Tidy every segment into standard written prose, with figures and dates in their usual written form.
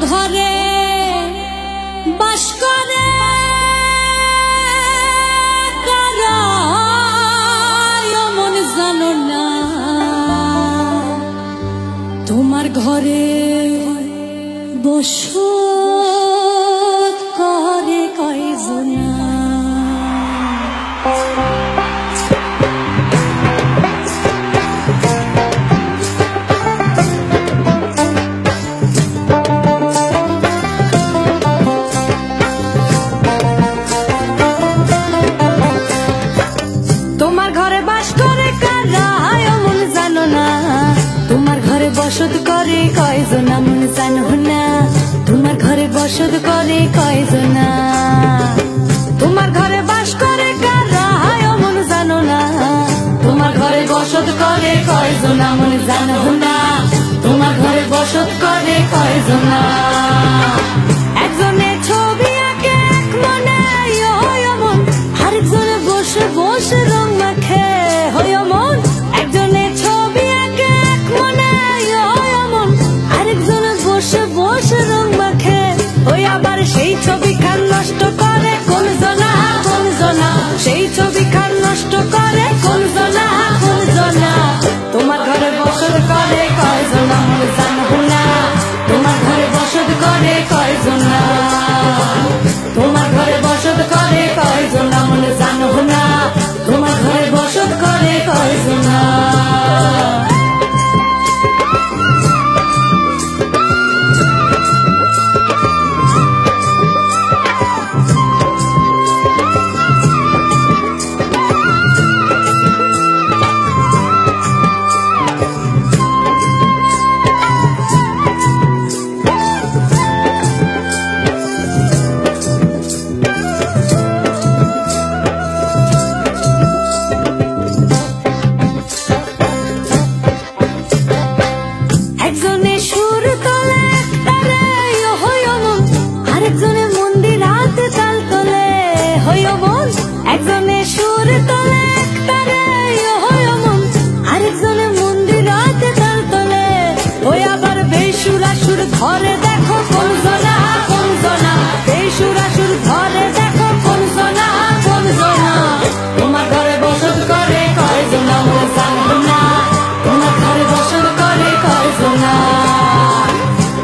ঘরে বাস করে কারা মন জানো না, তোমার ঘরে বসত করে কয়জনা। তোমার ঘরে বাস করে কারা মন জানো না, তোমার ঘরে বসত করে কয়জনা মন জানো না, তোমার ঘরে বসত করে কয়জনা। তোমার ঘরে বাস করে কারা মন জানো না, তোমার ঘরে বসত করে কয়জনা মন জানো না, তোমার ঘরে বসত করে কয়জনা। একজনে ছবি আঁকে এক মনে মন, আরেকজনে বসে বসে রং মাখে হয় মন। একজনে ছবি আঁকে এক মনে মন, আরেকজনে বসে বসে রং মাখে ওই আবার সেই ছবি খান নষ্ট করে কোন জনা কোন জনা, সেই ছবি খান নষ্ট করে কোন জনা কোন জনা। তোমার ঘরে বসত করে কয়জনা মন জানো না, তোমার ঘরে বসত করে কয়জনা, তোমার ঘরে বসত করে কয়জনা মন জানো না, তোমার ঘরে বসত করে কয়জনা। একজনে সুর তোলে একটারে হয় মন, আরেকজনে মন্দির হাতে তাল তোলে হয় মন। একজনে সুর তোলে একটারে হয় মন, আরেকজনে মন্দির হাতে তাল তোলে ওই আবার বেসুরাসুর ধরে দেখো কোন জনা কোন জনা, বেসুরাসুর ধরে দেখো কোন জনা কোন জনা। তোমার ঘরে বসত করে কয়জনা মন জানো না, তোমার ঘরে বসত করে কয়জনা,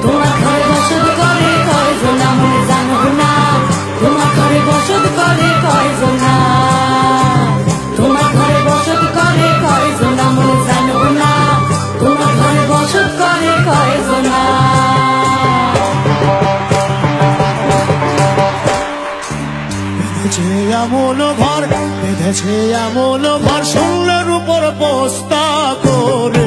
তোমার ঘরে বসত করে কয়জনা মন জানো না, তোমার ঘরে বসত করে কয়জনা, তোমার ঘরে বসত করে কয়জনা মন জানো না, তোমার ঘরে বসত করে কয়জনা। বেঁধেছে এমন ঘর, বেঁধেছে এমন ঘর, শূন্যের উপর বস্তা করে